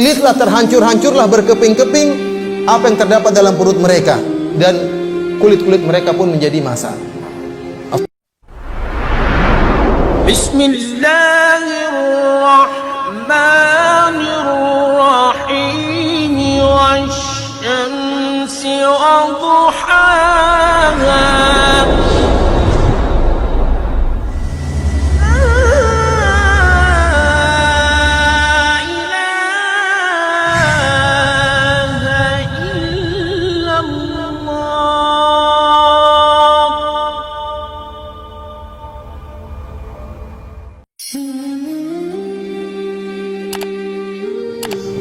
terlilitlah, terhancur-hancurlah, berkeping-keping apa yang terdapat dalam perut mereka, dan kulit-kulit mereka pun menjadi massa. Bismillahirrahmanirrahim. Wasyamsi wa duhaha.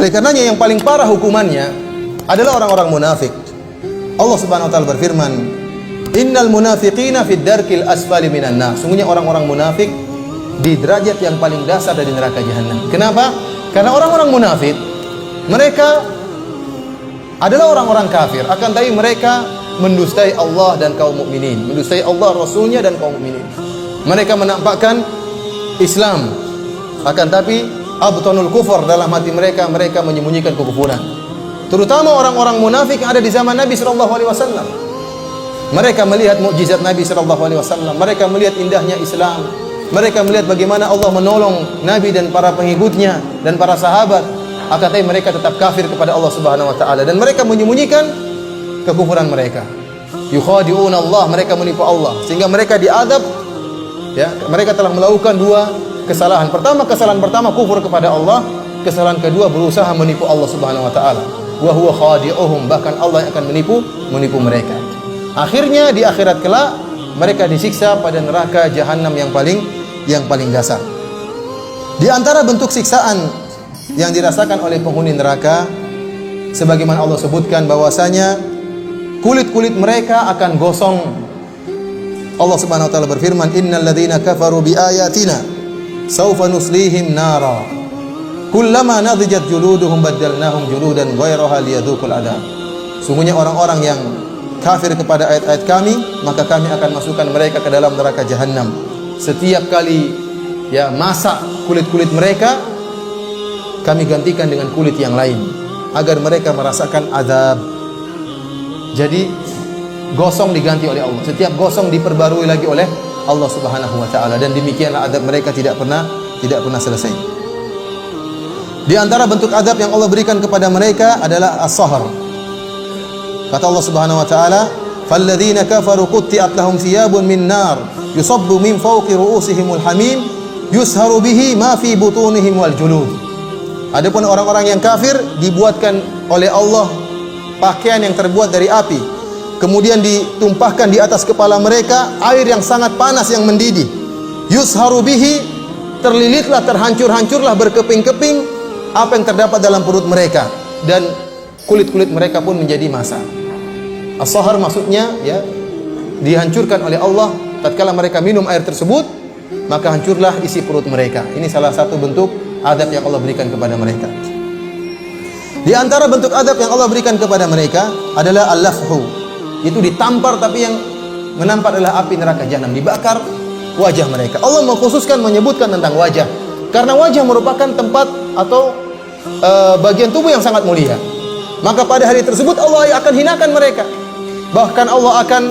Oleh karenanya yang paling parah hukumannya adalah orang-orang munafik. Allah Subhanahu wa taala berfirman, "Innal munafiqina fid darkil asfali minan nar." Sungguhnya orang-orang munafik di derajat yang paling dasar dari neraka jahanam. Kenapa? Karena orang-orang munafik mereka adalah orang-orang kafir, akan tapi mereka mendustai Allah dan kaum mukminin, mendustai Allah, Rasulnya, dan kaum mukminin. Mereka menampakkan Islam, akan tapi abtanul kufur, dalam hati mereka menyembunyikan kekufuran. Terutama orang-orang munafik yang ada di zaman Nabi sallallahu alaihi wasallam. Mereka melihat mukjizat Nabi sallallahu alaihi wasallam, mereka melihat indahnya Islam, mereka melihat bagaimana Allah menolong Nabi dan para pengikutnya dan para sahabat. Akan tetapi mereka tetap kafir kepada Allah Subhanahu wa taala, dan mereka menyembunyikan kekufuran mereka. Yukhadi'una Allah, mereka menipu Allah, sehingga mereka diadab. Ya, mereka telah melakukan dua kesalahan. Kesalahan pertama kufur kepada Allah, kesalahan kedua berusaha menipu Allah Subhanahu wa taala. Wa huwa khadi'uhum, bahkan Allah yang akan menipu mereka. Akhirnya di akhirat kelak mereka disiksa pada neraka jahanam yang paling dasar. Di antara bentuk siksaan yang dirasakan oleh penghuni neraka, sebagaimana Allah sebutkan bahwasanya kulit-kulit mereka akan gosong. Allah Subhanahu wa taala berfirman, "Innal ladzina kafaru bi ayatina saufa nuslihim nara kullama nadhijat juluduhum baddalnahum juludan ghairaha liyadhuqul adab." Sungguhnya orang-orang yang kafir kepada ayat-ayat kami, maka kami akan masukkan mereka ke dalam neraka jahanam. Setiap kali masak kulit-kulit mereka, kami gantikan dengan kulit yang lain agar mereka merasakan azab. Jadi gosong diganti oleh Allah, setiap gosong diperbarui lagi oleh Allah Subhanahu wa taala, dan demikianlah adab mereka tidak pernah selesai. Di antara bentuk adab yang Allah berikan kepada mereka adalah as-sahr. Kata Allah Subhanahu wa taala, "Falladzina kafaru qutti'at lahum thiyabun min nar yusabbu min fawqi ru'usihimul hamim yusharu bihi ma fi butunihim wal julud." Adapun orang-orang yang kafir dibuatkan oleh Allah pakaian yang terbuat dari api, kemudian ditumpahkan di atas kepala mereka air yang sangat panas yang mendidih. Yusharu bihi, terlilitlah, terhancur-hancurlah, berkeping-keping apa yang terdapat dalam perut mereka, dan kulit-kulit mereka pun menjadi massa. As-sahar maksudnya dihancurkan oleh Allah tatkala mereka minum air tersebut, maka hancurlah isi perut mereka. Ini salah satu bentuk adab yang Allah berikan kepada mereka. Di antara bentuk adab yang Allah berikan kepada mereka adalah al-lafhu, itu ditampar, tapi yang menampar adalah api neraka jahanam, dibakar wajah mereka. Allah mengkhususkan menyebutkan tentang wajah karena wajah merupakan tempat atau bagian tubuh yang sangat mulia. Maka pada hari tersebut Allah akan hinakan mereka. Bahkan Allah akan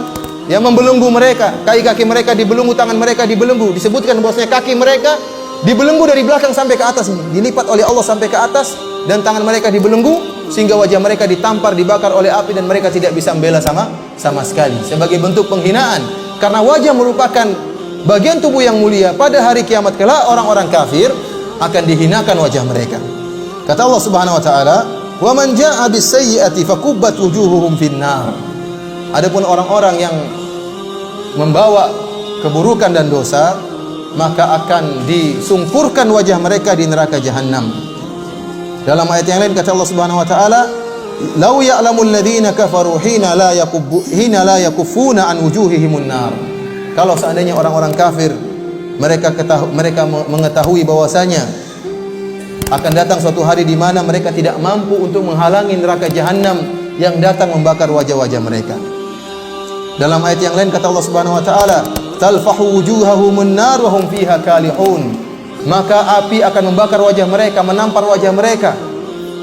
membelenggu mereka, kaki-kaki mereka dibelenggu, tangan mereka dibelenggu. Disebutkan bahwasanya kaki mereka dibelenggu dari belakang sampai ke atas, dilipat oleh Allah sampai ke atas, dan tangan mereka dibelenggu sehingga wajah mereka ditampar, dibakar oleh api, dan mereka tidak bisa membela sama sekali, sebagai bentuk penghinaan. Karena wajah merupakan bagian tubuh yang mulia. Pada hari kiamat kelak orang-orang kafir akan dihinakan wajah mereka. Kata Allah Subhanahu wa taala, "Wa man jaa'a bis-sayyi'ati fakubbat wujuhuhum fin-nar." Adapun orang-orang yang membawa keburukan dan dosa, maka akan disungkurkan wajah mereka di neraka jahanam. Dalam ayat yang lain kata Allah Subhanahu wa taala, "Lau ya'lamul ladzina kafaru hina la yakuffuna an wujuhihimun nar." Kalau seandainya orang-orang kafir mereka mengetahui bahwasanya akan datang suatu hari di mana mereka tidak mampu untuk menghalangi neraka jahanam yang datang membakar wajah-wajah mereka. Dalam ayat yang lain kata Allah Subhanahu wa taala, "Talfahu wujuhahumun nar wa hum fiha kalihun." Maka api akan membakar wajah mereka, menampar wajah mereka.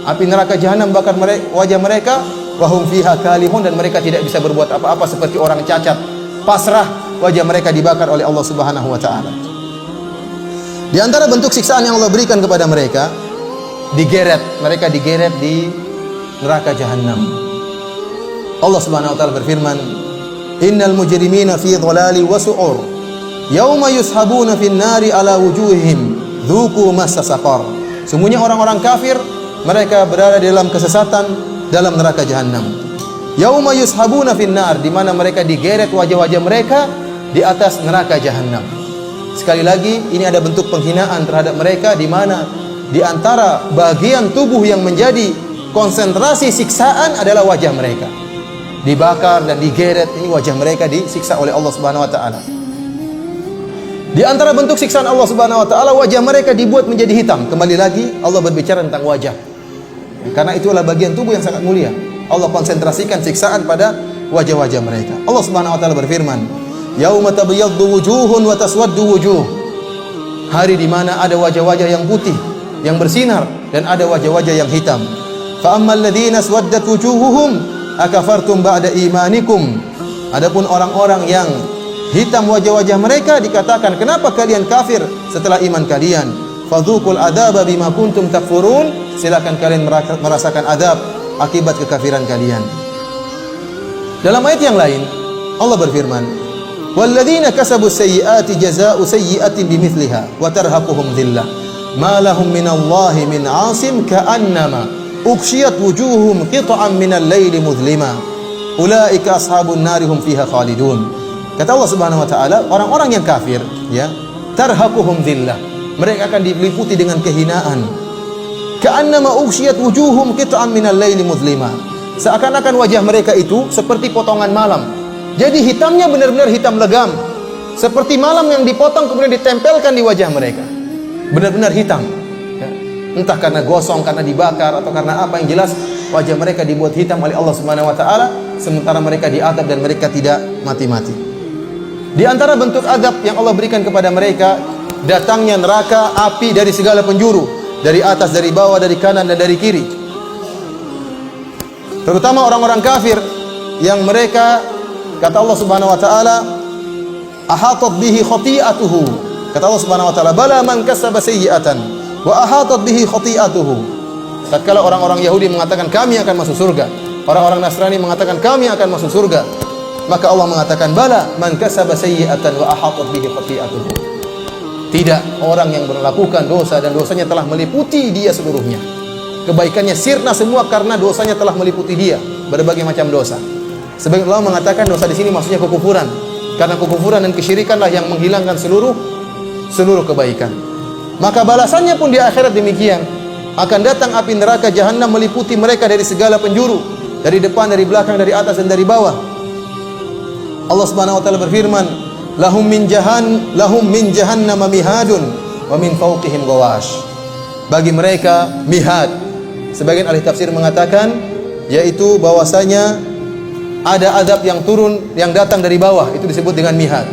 Api neraka jahanam bakar wajah mereka, wa hum fiha kalihun, dan mereka tidak bisa berbuat apa-apa seperti orang cacat, pasrah, wajah mereka dibakar oleh Allah Subhanahu wa taala. Di antara bentuk siksaan yang Allah berikan kepada mereka, digeret, mereka digeret di neraka jahanam. Allah Subhanahu wa taala berfirman, "Innal mujrimina fi dhalali wa su'ur, yauma yushabuna fin nari ala wujuhihim, dzuqu massa saqar." Sungguhnya orang-orang kafir, mereka berada di dalam kesesatan, dalam neraka jahanam. Yauma yushabuna fin nar, di mana mereka digeret wajah-wajah mereka di atas neraka jahanam. Sekali lagi, ini ada bentuk penghinaan terhadap mereka, di mana di antara bagian tubuh yang menjadi konsentrasi siksaan adalah wajah mereka. Dibakar dan digeret, ini wajah mereka disiksa oleh Allah Subhanahu wa taala. Di antara bentuk siksaan Allah Subhanahu wa taala, wajah mereka dibuat menjadi hitam. Kembali lagi Allah berbicara tentang wajah. Karena itulah bagian tubuh yang sangat mulia. Allah konsentrasikan siksaan pada wajah-wajah mereka. Allah Subhanahu wa taala berfirman, "Yauma tabyaddu wujuhun wa taswaddu wujuh." Hari di mana ada wajah-wajah yang putih, yang bersinar, dan ada wajah-wajah yang hitam. Fa ammal ladzina aswaddat wujuhuhum akafartum ba'da imanikum. Adapun orang-orang yang hitam wajah-wajah mereka, dikatakan, kenapa kalian kafir setelah iman kalian? Fadzuqul adzaba bima kuntum takfurun. Silakan kalian merasakan azab akibat kekafiran kalian. Dalam ayat yang lain Allah berfirman, "Walladzina kasabus sayyi'ati jazaa'u sayyi'atin bimithliha wa tarhaquhum dhillah ma lahum minallahi min 'asim ka'annama ughshiyat wujuhum qit'an minal laili mudhlima ulaika ashabun nari hum fiha khalidun." Kata Allah Subhanahu wa taala, orang-orang yang kafir, ya, tarhaquhum dhillah, mereka akan diliputi dengan kehinaan. Ka'annama ughshiyat wujuhum qit'an minal laili mudhlima, seakan-akan wajah mereka itu seperti potongan malam. Jadi hitamnya benar-benar hitam legam, seperti malam yang dipotong kemudian ditempelkan di wajah mereka. Benar-benar hitam, ya. Entah karena gosong, karena dibakar, atau karena apa, yang jelas wajah mereka dibuat hitam oleh Allah Subhanahu wa taala, sementara mereka diazab dan mereka tidak mati-mati. Di antara bentuk azab yang Allah berikan kepada mereka, datangnya neraka api dari segala penjuru, dari atas, dari bawah, dari kanan, dan dari kiri. Terutama orang-orang kafir yang mereka, kata Allah Subhanahu wa taala, ahatat bihi khati'atuhu. Kata Allah Subhanahu wa taala, bala man kasaba sayyi'atan wa ahatat bihi khati'atuhu. Tatkala orang-orang Yahudi mengatakan kami akan masuk surga, orang-orang Nasrani mengatakan kami akan masuk surga, maka Allah mengatakan, bala man kasaba sayyi'atan wa ahatat bihi khati'atuhu. Tidak, orang yang melakukan dosa dan dosanya telah meliputi dia seluruhnya. Kebaikannya sirna semua karena dosanya telah meliputi dia, berbagai macam dosa. Sebagian Allah mengatakan dosa di sini maksudnya kekufuran, karena kekufuran dan kesyirikanlah yang menghilangkan seluruh kebaikan. Maka balasannya pun di akhirat demikian. Akan datang api neraka jahanam meliputi mereka dari segala penjuru, dari depan, dari belakang, dari atas, dan dari bawah. Allah Subhanahu wa taala berfirman, lahum min jahannam mihadun wa min fawqihim ghawash. Bagi mereka mihad. Sebagian ahli tafsir mengatakan yaitu bahwasanya ada azab yang turun, yang datang dari bawah, itu disebut dengan mihad.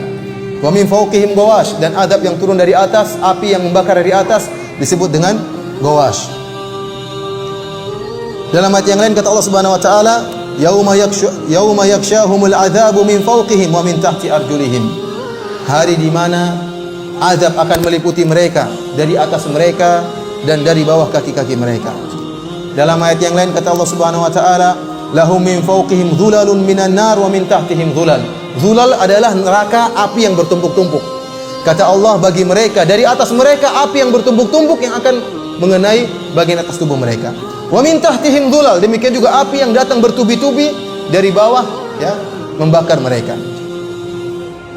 Wa min fawqihim ghawash, dan azab yang turun dari atas, api yang membakar dari atas, disebut dengan ghawash. Dalam ayat yang lain kata Allah Subhanahu wa taala, yauma yakshahumul adzabu min fawqihim wa min tahti arjulihim. Hari di mana azab akan meliputi mereka dari atas mereka dan dari bawah kaki-kaki mereka. Dalam ayat yang lain kata Allah Subhanahu wa taala, lahum min fawqihim dhulalun minan nar wa min tahtihim dhulal. Dhulal adalah neraka, api yang bertumpuk-tumpuk. Kata Allah, bagi mereka dari atas mereka api yang bertumpuk-tumpuk yang akan mengenai bagian atas tubuh mereka. Wa min tahtihim dhulal, demikian juga api yang datang bertubi-tubi dari bawah, ya, membakar mereka.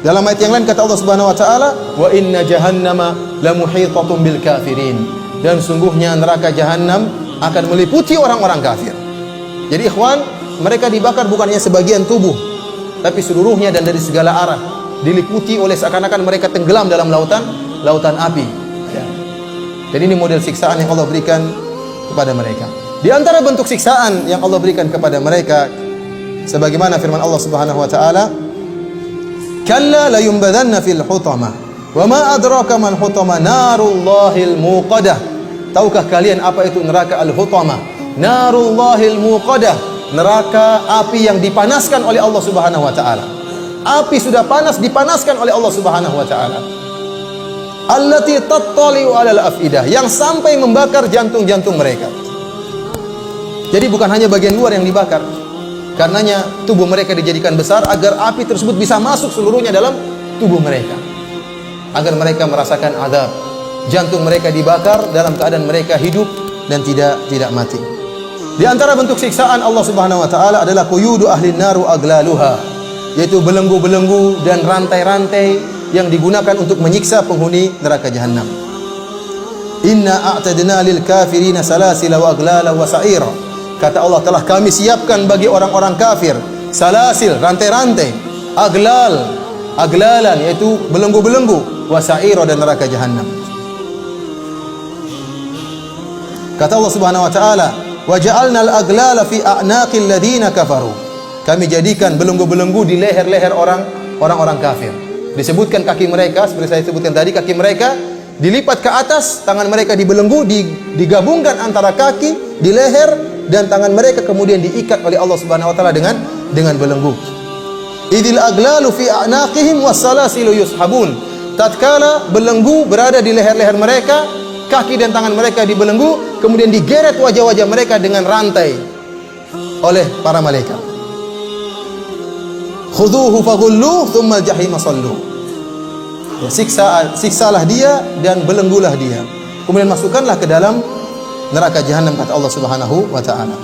Dalam ayat yang lain kata Allah Subhanahu wa taala, wa inna jahannama lamuhitatun bil kafirin, dan sungguhnya neraka jahanam akan meliputi orang-orang kafir. Jadi ikhwan, mereka dibakar bukan hanya sebagian tubuh, tapi seluruhnya dan dari segala arah, diliputi oleh seakan-akan mereka tenggelam dalam lautan api, ya. Jadi ini model siksaan yang Allah berikan kepada mereka. Di antara bentuk siksaan yang Allah berikan kepada mereka, sebagaimana firman Allah Subhanahu wa taala, kalla la yunbadanna fil hutamah wa ma adraka mal hutamah narullahil muqadah. Tahukah kalian apa itu neraka al-hutamah? narullahil muqadah, neraka api yang dipanaskan oleh Allah Subhanahu wa taala. Api sudah panas dipanaskan oleh Allah Subhanahu wa taala. Allati tattali'u 'alal afidah, yang sampai membakar jantung-jantung mereka. Jadi bukan hanya bagian luar yang dibakar. Karenanya tubuh mereka dijadikan besar agar api tersebut bisa masuk seluruhnya dalam tubuh mereka. Agar mereka merasakan azab. Jantung mereka dibakar dalam keadaan mereka hidup dan tidak mati. Di antara bentuk siksaan Allah Subhanahu wa taala adalah quyudu ahlin naru aglaluha, yaitu belenggu-belenggu dan rantai-rantai yang digunakan untuk menyiksa penghuni neraka jahanam. Inna a'tadna lil kafirina salasila wa aglala wa sa'ira. Kata Allah, telah kami siapkan bagi orang-orang kafir salasil, rantai-rantai, aglalan yaitu belenggu-belenggu, wa sa'ira dan neraka jahanam. Kata Allah Subhanahu wa taala, wa ja'alna al-aglala fi a'naqil ladina kafaru. Kami jadikan belenggu-belenggu di leher-leher orang-orang kafir. Disebutkan kaki mereka, seperti saya sebutkan tadi, kaki mereka dilipat ke atas, tangan mereka dibelenggu, digabungkan antara kaki di leher dan tangan mereka kemudian diikat oleh Allah Subhanahu wa taala dengan belenggu. Idil aglalu fi a'naqihim wassalasilu yushabun. Tatkala belenggu berada di leher-leher mereka, kaki dan tangan mereka dibelenggu, kemudian digeret wajah-wajah mereka dengan rantai oleh para malaikat. Khudhuhu faghulluh thumma al-jahima sallu. Ya, siksalah dia dan belenggulah dia. Kemudian masukkanlah ke dalam neraka jahanam, kata Allah Subhanahu wa taala.